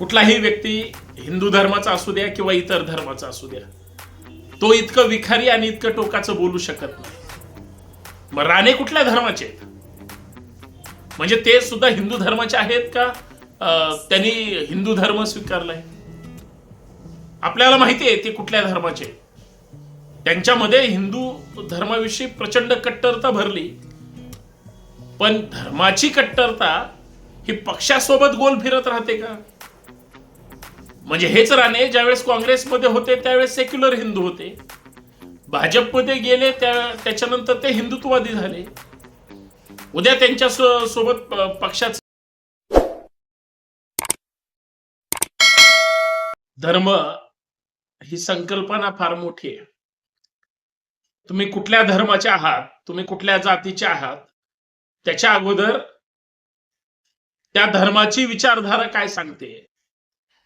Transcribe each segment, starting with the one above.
कुठलाही व्यक्ती हिंदू धर्माचा असू द्या किंवा इतर धर्माचा असू द्या, तो इतकं विखारी आणि इतकं टोकाचं बोलू शकत नाही. मग राणे कुठल्या धर्माचे आहेत? म्हणजे ते सुद्धा हिंदू धर्माचे आहेत का? त्यांनी हिंदू धर्म स्वीकारलाय? आपल्याला माहिती आहे ते कुठल्या धर्माचे आहेत. त्यांच्यामध्ये हिंदू धर्माविषयी प्रचंड कट्टरता भरली, पण धर्माची कट्टरता ही पक्षासोबत गोल फिरत राहते का? म्हणजे हेच राणे ज्यावेळेस काँग्रेसमध्ये होते त्यावेळेस सेक्युलर हिंदू होते, भाजपमध्ये गेले त्याच्यानंतर ते हिंदुत्ववादी झाले. उद्या त्यांच्या सोबत पक्षाचं धर्म ही संकल्पना फार मोठी आहे. तुम्ही कुठल्या धर्माचे आहात, तुम्ही कुठल्या जातीचे आहात, त्याच्या अगोदर त्या धर्माची विचारधारा काय सांगते,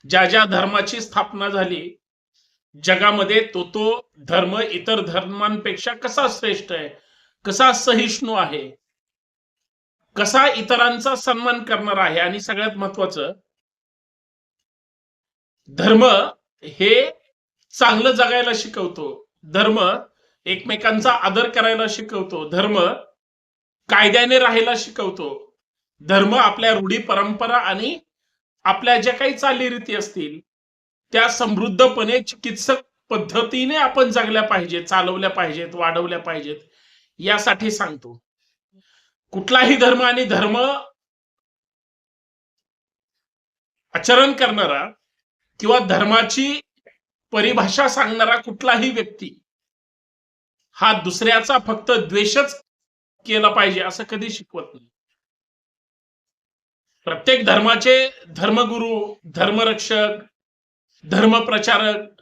ज्या ज्या धर्माची स्थापना झाली जगामध्ये, तो धर्म इतर धर्मांपेक्षा कसा श्रेष्ठ आहे, कसा सहिष्णू आहे, कसा इतरांचा सन्मान करणार आहे. आणि सगळ्यात महत्वाचं, धर्म हे चांगलं जगायला शिकवतो, धर्म एकमेकांचा आदर करायला शिकवतो, धर्म कायद्याने राहायला शिकवतो, धर्म आपल्या रूढी परंपरा आणि आपल्या ज्या काही चालीरीती असतील त्या समृद्धपणे चिकित्सक पद्धतीने आपण जगल्या पाहिजेत, चालवल्या पाहिजेत, वाढवल्या पाहिजेत, यासाठी सांगतो. कुठलाही धर्म आणि धर्म आचरण करणारा किंवा धर्माची परिभाषा सांगणारा कुठलाही व्यक्ती हा दुसऱ्याचा फक्त द्वेषच केला पाहिजे असं कधी शिकवत नाही. प्रत्येक धर्माचे धर्मगुरू, धर्मरक्षक, धर्मप्रचारक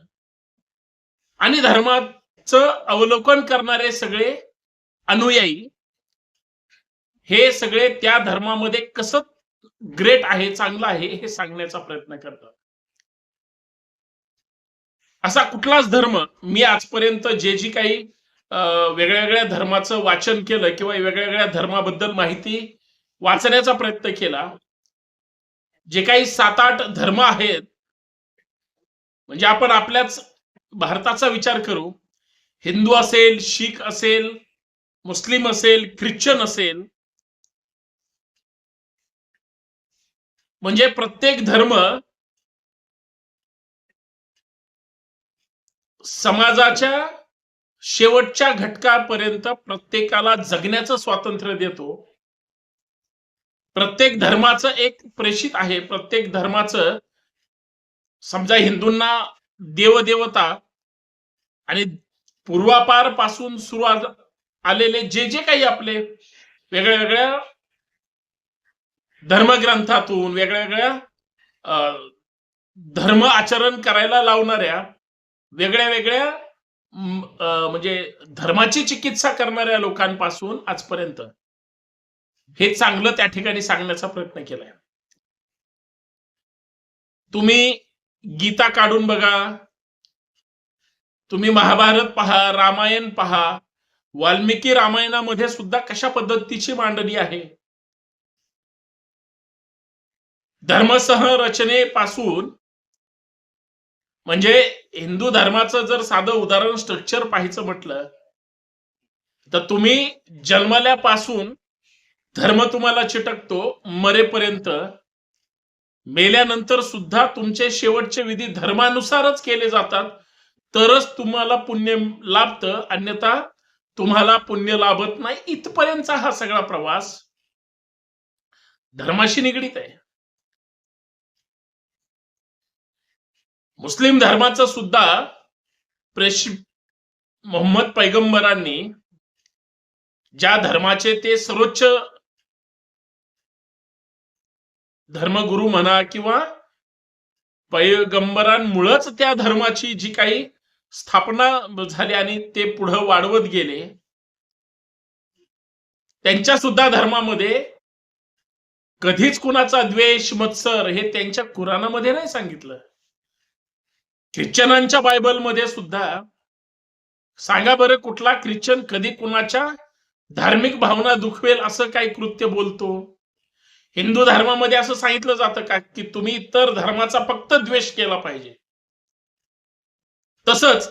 आणि धर्माचं अवलोकन करणारे सगळे अनुयायी हे सगळे त्या धर्मामध्ये कसं ग्रेट आहे, चांगलं आहे, हे सांगण्याचा प्रयत्न करतात. असा कुठलाच धर्म मी आजपर्यंत जी काही वेगळ्या वेगळ्या धर्माचं वाचन केलं किंवा वेगळ्या वेगळ्या धर्माबद्दल माहिती वाचण्याचा प्रयत्न केला, जे काही 7-8 धर्म आहेत, म्हणजे आपण आपल्याच भारताचा विचार करू, हिंदू असेल, शीख असेल, मुस्लिम असेल, ख्रिश्चन असेल, म्हणजे प्रत्येक धर्म समाजाच्या शेवटच्या घटकापर्यंत प्रत्येकाला जगण्याचं स्वातंत्र्य देतो. प्रत्येक धर्माचं एक प्रेषित आहे, प्रत्येक धर्माचं, समजा हिंदूंना देवदेवता आणि पूर्वापार पासून सुरू आलेले जे जे काही आपले वेगळ्या वेगळ्या धर्मग्रंथातून वेगळ्या वेगळ्या धर्म आचरण करायला लावणाऱ्या वेगळ्या वेगळ्या म्हणजे धर्माची चिकित्सा करणाऱ्या लोकांपासून आजपर्यंत हे चांगलं त्या ठिकाणी सांगण्याचा प्रयत्न केलाय. तुम्ही गीता काढून बघा, तुम्ही महाभारत पहा, रामायण पहा, वाल्मिकी रामायणामध्ये सुद्धा कशा पद्धतीची मांडणी आहे. धर्मसह रचनेपासून, म्हणजे हिंदू धर्माचं जर साधं उदाहरण स्ट्रक्चर पाहायचं म्हटलं तर तुम्ही जन्मल्यापासून धर्म तुम्हाला चिटकतो, मरेपर्यंत, मेल्यानंतर सुद्धा तुमचे शेवटचे विधी धर्मानुसारच केले जातात, तरच तुम्हाला पुण्य लाभतं, अन्यथा तुम्हाला पुण्य लाभत नाही. इथपर्यंतचा हा सगळा प्रवास धर्माशी निगडीत आहे. मुस्लिम धर्माचं सुद्धा मोहम्मद पैगंबरांनी, ज्या धर्माचे ते सर्वोच्च धर्मगुरू म्हणा किंवा पैगंबरांमुळेच त्या धर्माची जी काही स्थापना झाली आणि ते पुढे वाढवत गेले, त्यांच्या सुद्धा धर्मामध्ये कधीच कुणाचा द्वेष, मत्सर हे त्यांच्या कुराणामध्ये नाही सांगितलं. ख्रिश्चनांच्या बायबलमध्ये सुद्धा सांगा बरं, कुठला ख्रिश्चन कधी कुणाच्या धार्मिक भावना दुखवेल असं काही कृत्य बोलतो? हिंदू धर्मामध्ये असं सांगितलं जातं का की तुम्ही इतर धर्माचा फक्त द्वेष केला पाहिजे? तसंच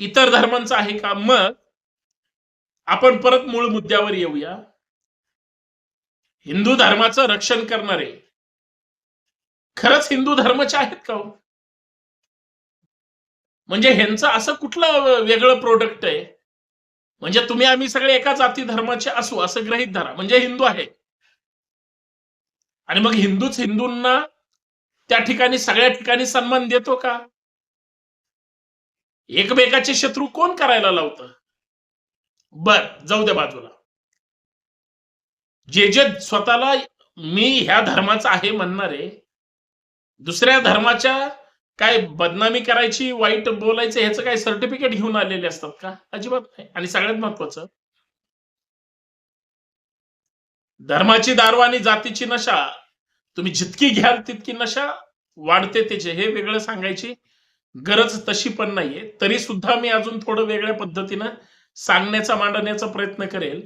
इतर धर्मांचा आहे का? मग आपण परत मूळ मुद्द्यावर येऊया. हिंदू धर्माचं रक्षण करणारे खरंच हिंदू धर्माचे आहेत का हो? म्हणजे ह्यांचं असं कुठलं वेगळं प्रोडक्ट आहे? म्हणजे तुम्ही आम्ही सगळे एका जाती धर्माचे असू असं गृहीत धरा, म्हणजे हिंदू आहे. आणि मग हिंदूच हिंदूंना त्या ठिकाणी सगळ्या ठिकाणी सन्मान देतो का? एकमेकाचे शत्रू कोण करायला लावतं? बर, जाऊ द्या बाजूला. जे जे स्वतःला मी ह्या धर्माचा आहे म्हणणारे दुसऱ्या धर्माच्या काय बदनामी करायची, वाईट बोलायचं ह्याचं काय सर्टिफिकेट घेऊन आलेले असतात का? अजिबात नाही. आणि सगळ्यात महत्वाचं, धर्माची दारू आणि जातीची नशा तुम्ही जितकी घ्याल तितकी नशा वाढते त्याचे, हे वेगळं सांगायची गरज तशी पण नाहीये. तरी सुद्धा मी अजून थोडं वेगळ्या पद्धतीनं सांगण्याचा, मांडण्याचा प्रयत्न करेल.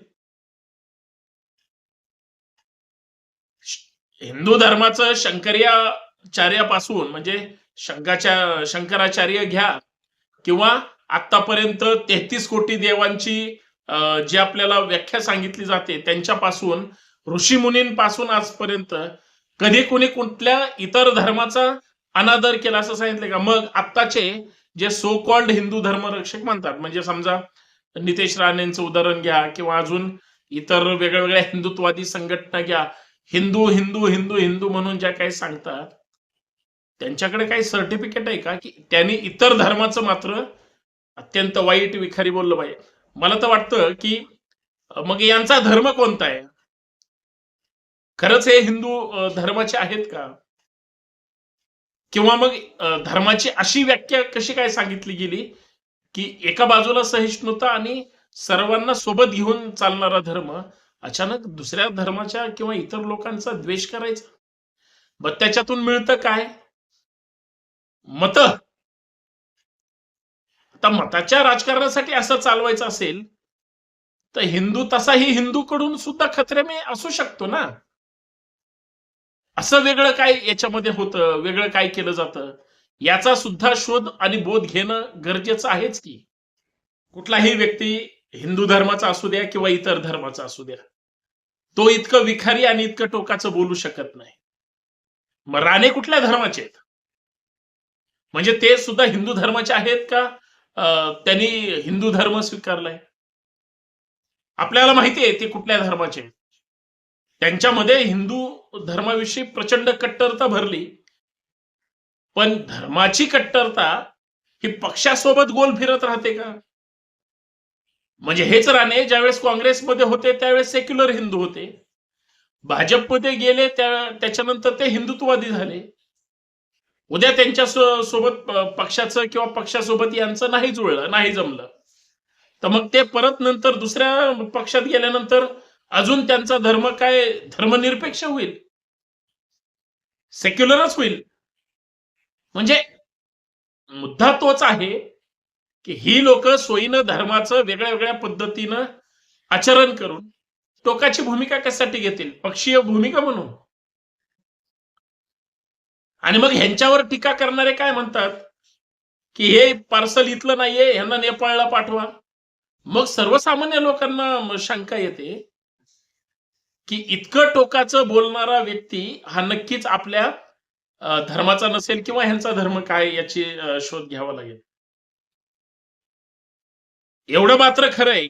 हिंदू धर्माचं शंकराचार्यापासून म्हणजे शंकराचार्य घ्या किंवा आतापर्यंत 33 कोटी देवांची जी आपल्याला व्याख्या सांगितली जाते त्यांच्यापासून ऋषीमुनींपासून आजपर्यंत कधी कोणी कुठल्या इतर धर्माचा अनादर केला असं सांगितलं का? मग आत्ताचे जे सो कॉल्ड हिंदू धर्मरक्षक म्हणतात, म्हणजे समजा नितेश राणेंचं उदाहरण घ्या किंवा अजून इतर वेगवेगळ्या हिंदुत्ववादी संघटना घ्या, हिंदू हिंदू हिंदू हिंदू म्हणून ज्या काही सांगतात, त्यांच्याकडे काही सर्टिफिकेट आहे का की त्यांनी इतर धर्माचं मात्र अत्यंत वाईट विखारी बोललं पाहिजे? मला तर वाटतं की मग यांचा धर्म कोणता आहे? खरंच हे हिंदू धर्माचे आहेत का? किंवा मग धर्माची अशी व्याख्या कशी काय सांगितली गेली की एका बाजूला सहिष्णुता आणि सर्वांना सोबत घेऊन चालणारा धर्म, अचानक दुसऱ्या धर्माच्या किंवा इतर लोकांचा द्वेष करायचा? मग त्याच्यातून मिळतं काय? मत. आता मताच्या राजकारणासाठी असं चालवायचं असेल तर हिंदू तसाही हिंदूकडून सुद्धा खतरे में असू शकतो ना. असं वेगळं काय याच्यामध्ये होतं, वेगळं काय केलं जातं, याचा सुद्धा शोध आणि बोध घेणं गरजेचं आहेच की. कुठलाही व्यक्ती हिंदू धर्माचा असू द्या किंवा इतर धर्माचा असू द्या, तो इतकं विखारी आणि इतकं टोकाचं बोलू शकत नाही. मग राणे कुठल्या धर्माचे आहेत? म्हणजे ते सुद्धा हिंदू धर्माचे आहेत का त्यांनी हिंदू धर्म स्वीकारलाय? आपल्याला माहिती आहे ते कुठल्या धर्माचे आहेत. त्यांच्यामध्ये हिंदू धर्माविषयी प्रचंड कट्टरता भरली, पण धर्माची कट्टरता ही पक्षासोबत गोल फिरत राहते का? म्हणजे हेच राणे ज्यावेळेस काँग्रेसमध्ये होते त्यावेळेस सेक्युलर हिंदू होते, भाजपमध्ये गेले त्याच्यानंतर ते हिंदुत्ववादी झाले. उद्या त्यांच्या सोबत पक्षाचं किंवा पक्षासोबत यांचं नाही जुळलं, नाही जमलं, तर मग ते परत नंतर दुसऱ्या पक्षात गेल्यानंतर अजून त्यांचा धर्म काय धर्मनिरपेक्ष होईल, सेक्युलरच होईल. म्हणजे मुद्दा तोच आहे की ही लोक सोयीनं धर्माचं वेगळ्या वेगळ्या पद्धतीनं आचरण करून टोकाची भूमिका कशासाठी घेतील? पक्षीय भूमिका म्हणून. आणि मग ह्यांच्यावर टीका करणारे काय म्हणतात की हे पार्सल इथलं नाहीये, ह्यांना नेपाळला पाठवा. मग सर्वसामान्य लोकांना शंका येते की इतकं टोकाचं बोलणारा व्यक्ती हा नक्कीच आपल्या धर्माचा नसेल किंवा ह्यांचा धर्म काय याची शोध घ्यावा लागेल. एवढं मात्र खरं आहे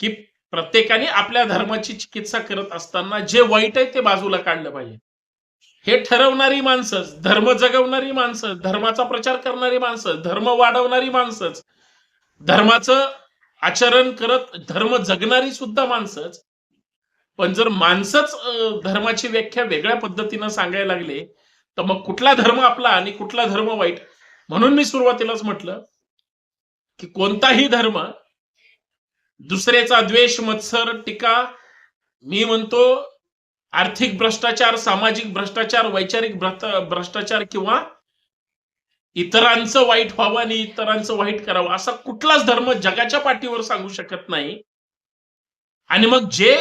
की प्रत्येकाने आपल्या धर्माची चिकित्सा करत असताना जे वाईट आहे ते बाजूला काढलं पाहिजे. हे ठरवणारी माणसंच, धर्म जगवणारी माणसं, धर्माचा प्रचार करणारी माणसं, धर्म वाढवणारी माणसंच, धर्माचं आचरण करत धर्म जगणारी सुद्धा माणसंच. पण जर माणसंच धर्माची व्याख्या वेगळ्या पद्धतीनं सांगायला लागले तर मग कुठला धर्म आपला आणि कुठला धर्म वाईट? म्हणून मी सुरुवातीलाच म्हटलं की कोणताही धर्म दुसऱ्याचा द्वेष, मत्सर, टीका, मी म्हणतो आर्थिक भ्रष्टाचार, सामाजिक भ्रष्टाचार, वैचारिक भ्रष्टाचार किंवा इतरांचं वाईट व्हावं आणि इतरांचं वाईट करावं असा कुठलाच धर्म जगाच्या पाठीवर सांगू शकत नाही. आणि मग जे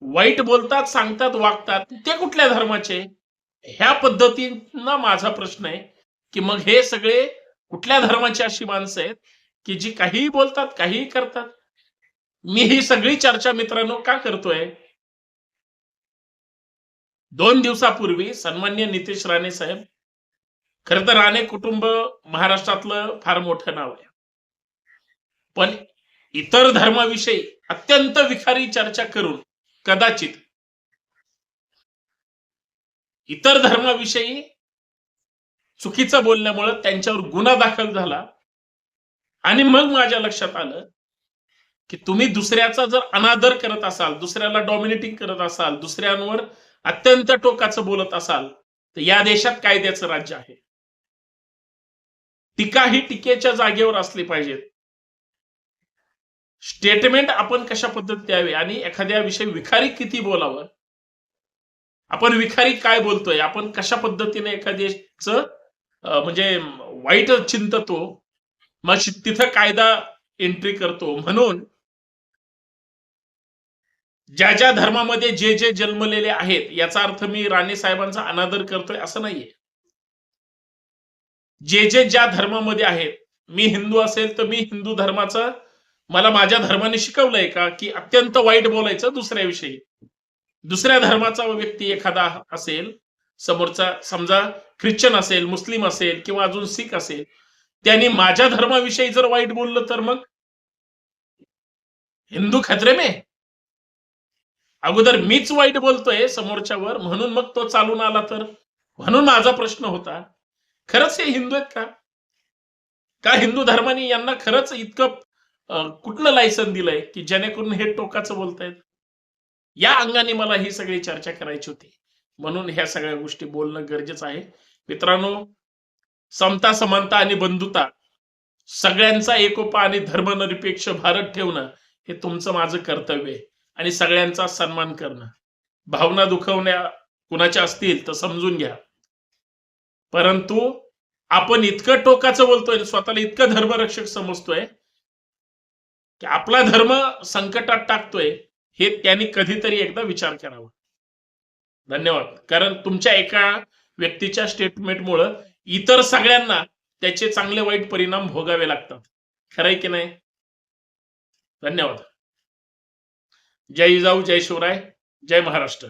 वाईट बोलतात, सांगतात, वागतात, ते कुठल्या धर्माचे? ह्या पद्धतीनं माझा प्रश्न आहे, की मग हे सगळे कुठल्या धर्माची अशी माणसं आहेत, की जी काहीही बोलतात, काहीही करतात? मी ही सगळी चर्चा मित्रांनो का करतोय? 2 दिवसापूर्वी सन्माननीय नितेश राणे साहेब, खरं तर राणे कुटुंब महाराष्ट्रातलं फार मोठं नाव आहे. पण इतर धर्माविषयी अत्यंत विखारी चर्चा करून कदाचित इतर धर्माविषयी चुकीचं बोलल्यामुळे त्यांच्यावर गुन्हा दाखल झाला आणि मग माझ्या लक्षात आलं, की तुम्ही दुसऱ्याचा जर अनादर करत असाल, दुसऱ्याला डॉमिनेटिंग करत असाल, दुसऱ्यांवर अत्यंत टोकाचं बोलत असाल, तर या देशात कायद्याचं राज्य आहे. टीका ही टीकेच्या जागेवर असली पाहिजे. स्टेटमेंट आपण कशा पद्धतीत द्यावे आणि एखाद्या विषयी विखारी किती बोलावं, आपण विखारी काय बोलतोय, आपण कशा पद्धतीने एखाद्याचं म्हणजे वाईट चिंततो, मग तिथं कायदा एंट्री करतो. म्हणून ज्या ज्या धर्मामध्ये जे जे जन्मलेले आहेत, याचा अर्थ मी राणे साहेबांचा अनादर करतोय असं नाहीये. जे जे ज्या धर्मामध्ये आहेत, मी हिंदू असेल तर मी हिंदू धर्माचं, मला माझ्या धर्माने शिकवलंय का की अत्यंत वाईट बोलायचं दुसऱ्याविषयी? दुसऱ्या धर्माचा व्यक्ती एखादा असेल, समोरचा समजा ख्रिश्चन असेल, मुस्लिम असेल किंवा अजून सिख असेल, त्यांनी माझ्या धर्माविषयी जर वाईट बोललं तर मग हिंदू खतरे में? अगोदर मीच वाईट बोलतोय समोरच्यावर म्हणून मग तो चालून आला तर? म्हणून माझा प्रश्न होता, खरंच हे हिंदू आहेत का? का हिंदू धर्माने यांना खरंच इतकं कुठलं लायसन दिलंय की जेणेकरून हे टोकाचं बोलतायत? या अंगाने मला ही सगळी चर्चा करायची होती. म्हणून ह्या सगळ्या गोष्टी बोलणं गरजेचं आहे. मित्रांनो, समता, समानता आणि बंधुता, सगळ्यांचा एकोपा आणि धर्मनिरपेक्ष भारत ठेवणं हे तुमचं माझं कर्तव्य आहे आणि सगळ्यांचा सन्मान करणं. भावना दुखवण्या कुणाच्या असतील तर समजून घ्या. परंतु आपण इतकं टोकाचं बोलतोय, स्वतःला इतकं धर्मरक्षक समजतोय, की आपला धर्म संकटात टाकतोय, हे त्यांनी कधीतरी एकदा विचार करावा. धन्यवाद. कारण तुमच्या एका व्यक्तीच्या स्टेटमेंटमुळं इतर सगळ्यांना त्याचे चांगले वाईट परिणाम भोगावे लागतात. खरंय की नाही? धन्यवाद. जय जिजाऊ, जय शिवराय, जय महाराष्ट्र.